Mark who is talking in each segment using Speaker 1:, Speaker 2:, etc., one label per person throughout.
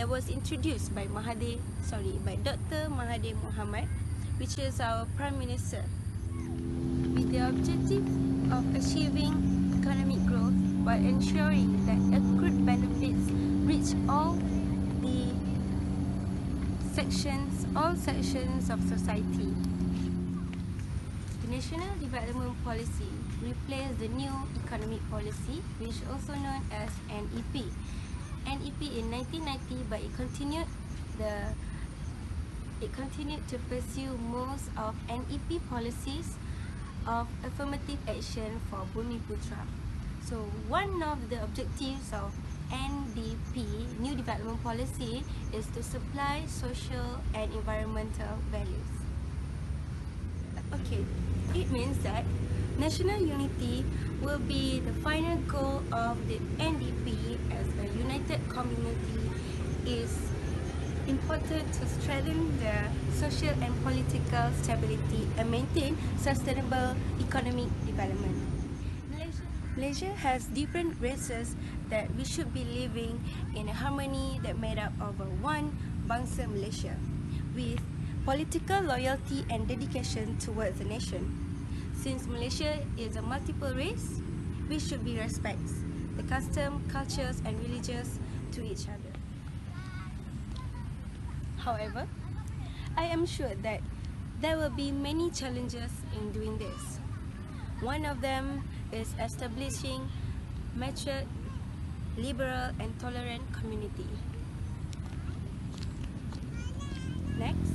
Speaker 1: that was introduced by Dr. Mahathir Mohamad, which is our Prime Minister, with the objective of achieving economic growth while ensuring that accrued benefits reach all sections of society. The National Development Policy replaced the New Economic Policy, which is also known as NEP. NEP in 1990, but it continued to pursue most of NEP policies of affirmative action for Bumiputra. So one of the objectives of NDP, New Development Policy, is to supply social and environmental values. Okay, it means that national unity will be the final goal of the NDP as a united community. Is important to strengthen the social and political stability and maintain sustainable economic development. Malaysia has different races that we should be living in a harmony that made up of one Bangsa Malaysia, with political loyalty and dedication towards the nation. Since Malaysia is a multiple race, we should be respect the custom, cultures and religions to each other. However, I am sure that there will be many challenges in doing this. One of them is establishing mature, liberal and tolerant community. Next,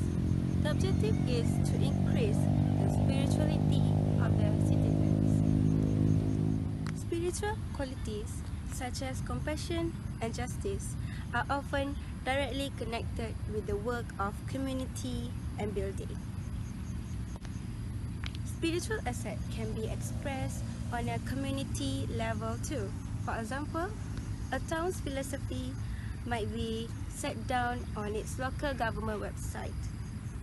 Speaker 1: the objective is to increase the spirituality of the citizens. Spiritual qualities such as compassion and justice are often directly connected with the work of community and building. Spiritual asset can be expressed on a community level too. For example, a town's philosophy might be set down on its local government website,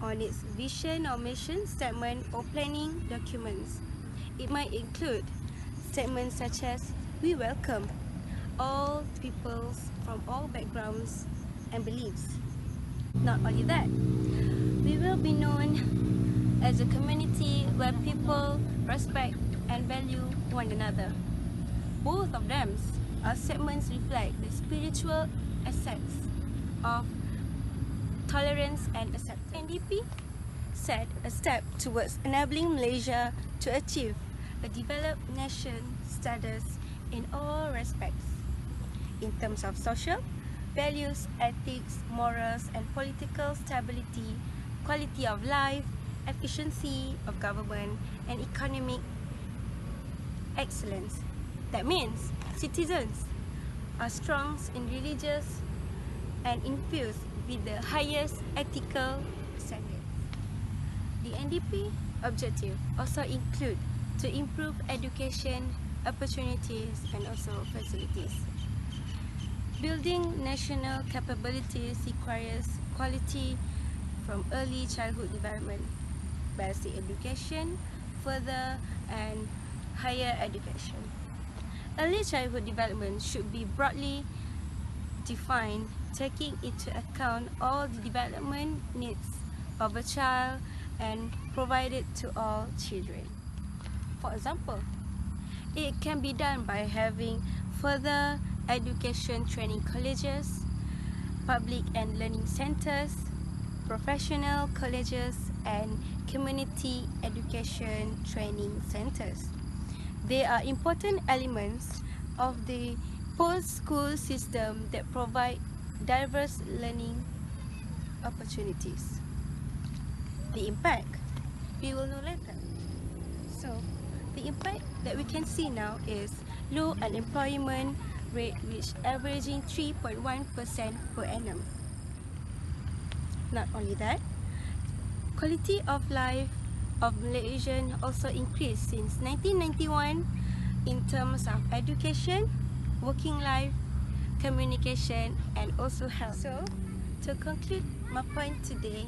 Speaker 1: on its vision or mission statement or planning documents. It might include statements such as, "We welcome all peoples from all backgrounds and beliefs." Not only that, we will be known as a community where people respect and value one another. Both of them are statements reflect the spiritual assets of tolerance and acceptance. NDP set a step towards enabling Malaysia to achieve a developed nation status in all respects, in terms of social, values, ethics, morals and political stability, quality of life, efficiency of government and economic excellence. That means citizens are strong in religious and infused with the highest ethical standards. The NDP objective also include to improve education opportunities and also facilities. Building national capabilities requires quality from early childhood development, basic education, further and higher education. Early childhood development should be broadly defined, taking into account all the development needs of a child and provided to all children. For example, it can be done by having further education training colleges, public and learning centers, professional colleges and community education training centers. They are important elements of the post-school system that provide diverse learning opportunities. The impact, we will know later. So, the impact that we can see now is low unemployment rate which averaging 3.1% per annum. Not only that, quality of life of Malaysians also increased since 1991 in terms of education, working life, communication and also health. So, to conclude my point today,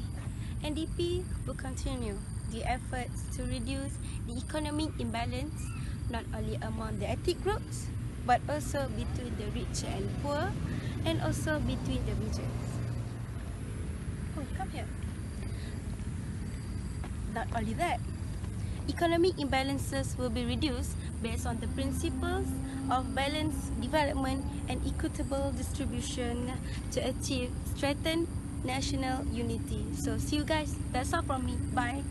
Speaker 1: NDP will continue the efforts to reduce the economic imbalance not only among the ethnic groups but also between the rich and poor and also between the regions. Come here. Not only that, economic imbalances will be reduced based on the principles of balanced development and equitable distribution to achieve strengthened national unity. So see you guys. That's all from me. Bye.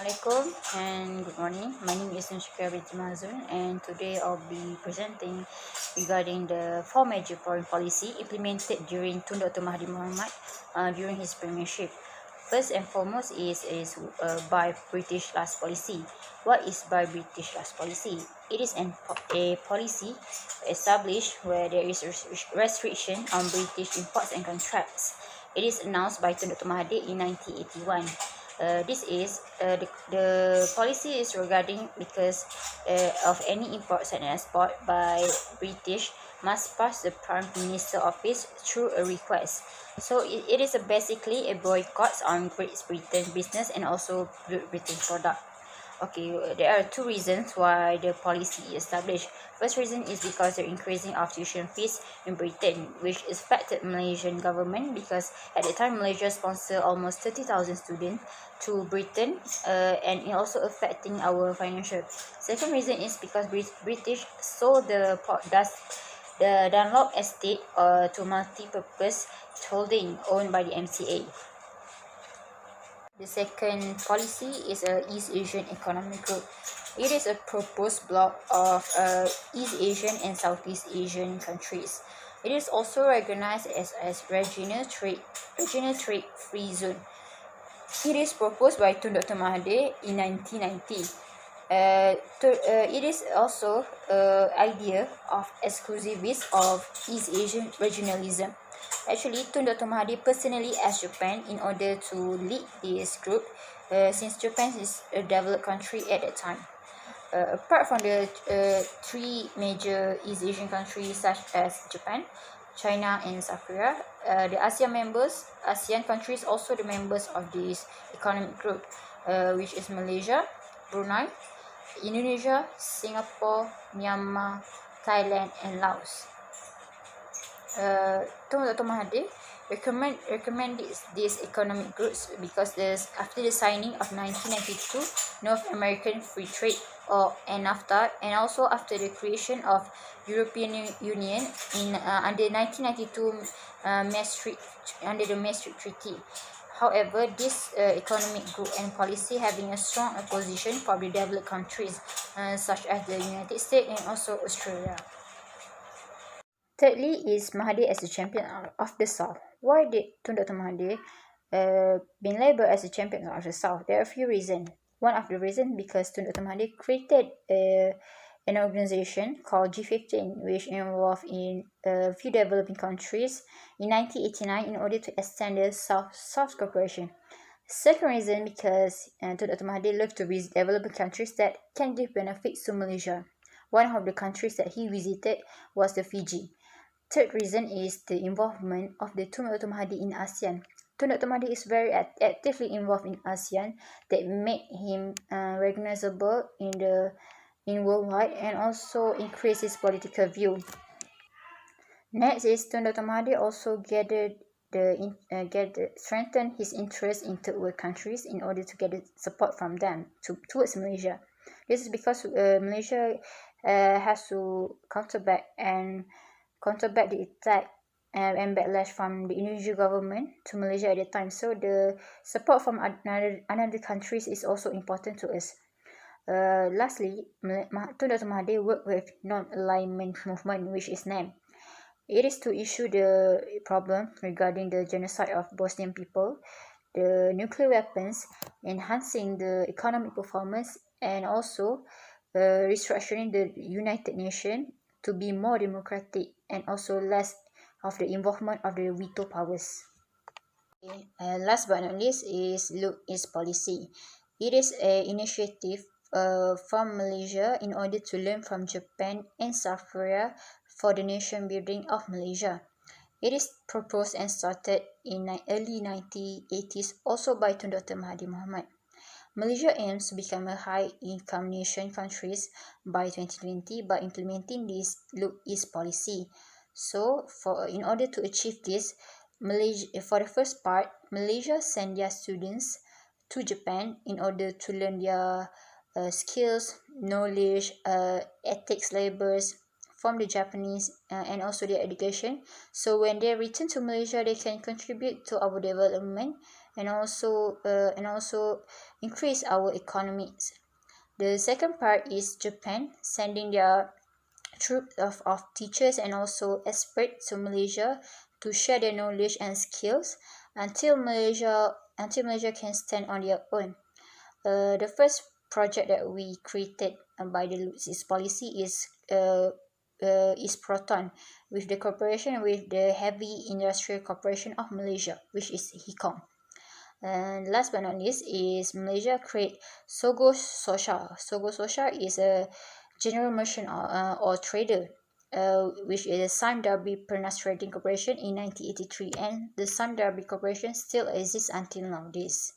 Speaker 2: Assalamualaikum and good morning. My name is Nushikia binti Mazun, and today I'll be presenting regarding the four major foreign policy implemented during Tun Dr. Mahathir Mohamad during his premiership. First and foremost is Buy British Last policy. What is Buy British Last policy? It is a policy established where there is restriction on British imports and contracts. It is announced by Tun Dr. Mahathir in 1981. The policy is regarding because of any imports and export by British must pass the Prime Minister office through a request. So it is basically a boycott on Great Britain business and also Great Britain product. Okay, there are two reasons why the policy is established. First reason is because the increasing of tuition fees in Britain, which affected Malaysian government because at the time Malaysia sponsored almost 30,000 students to Britain, and it also affecting our financial. Second reason is because British sold the Dunlop estate to multi-purpose holding owned by the MCA. The second policy is a East Asian Economic Group. It is a proposed bloc of East Asian and Southeast Asian countries. It is also recognized as regional trade free zone. It is proposed by Tun Dr. Mahathir in 1990. It is also idea of exclusivist of East Asian regionalism. Actually, Tun Dr. Mahathir personally asked Japan in order to lead this group, since Japan is a developed country at that time. Apart from the three major East Asian countries such as Japan, China and South Korea, the ASEAN countries also the members of this economic group, which is Malaysia, Brunei, Indonesia, Singapore, Myanmar, Thailand and Laos. Tun Dr. Mahathir recommend these economic groups because after the signing of 1992 North American Free Trade and NAFTA, and also after the creation of European Union in under 1992 under the Maastricht Treaty. However, this economic group and policy having a strong opposition from the developed countries such as the United States and also Australia. Thirdly is Mahathir as the champion of the South. Why did Tun Dr. Mahathir been labelled as the champion of the South? There are a few reasons. One of the reasons because Tun Dr. Mahathir created an organization called G15, which involved in a few developing countries in 1989 in order to extend the South Cooperation. Second reason because Tun Dr. Mahathir loved to visit developing countries that can give benefits to Malaysia. One of the countries that he visited was the Fiji. Third reason is the involvement of the Tun Dr. Mahathir in ASEAN. Tun Dr. Mahathir is very actively involved in ASEAN that made him recognizable in worldwide and also increase his political view. Next is Tun Dr. Mahathir also strengthen his interest in third world countries in order to get support from them towards Malaysia. This is because Malaysia has to counterback the attack and backlash from the Indonesian government to Malaysia at the time. So the support from another countries is also important to us. Lastly, Tun Dr. Mahathir worked with non-alignment movement, which is NAM. It is to issue the problem regarding the genocide of Bosnian people, the nuclear weapons, enhancing the economic performance, and also restructuring the United Nations to be more democratic and also less of the involvement of the veto powers. Okay. Last but not least is Look East policy. It is an initiative from Malaysia in order to learn from Japan and South Korea for the nation building of Malaysia. It is proposed and started in early 1980s also by Tun Dr. Mahathir Mohamad. Malaysia aims to become a high-income nation countries by 2020 by implementing this Look East policy. So, in order to achieve this, for the first part, Malaysia sent their students to Japan in order to learn their skills, knowledge, ethics, labors from the Japanese and also their education. So when they return to Malaysia, they can contribute to our development and also increase our economies. The second part is Japan sending their troop of teachers and also experts to Malaysia to share their knowledge and skills until Malaysia can stand on their own. The first project that we created by the Look East policy is Proton, with the cooperation with the Heavy Industrial Corporation of Malaysia, which is HICOM. And last but not least is Malaysia create Sogo Social. Sogo Social is a general merchant or trader, which is Sime Darby Pernas Trading Corporation in 1983, and the Sime Darby Corporation still exists until nowadays.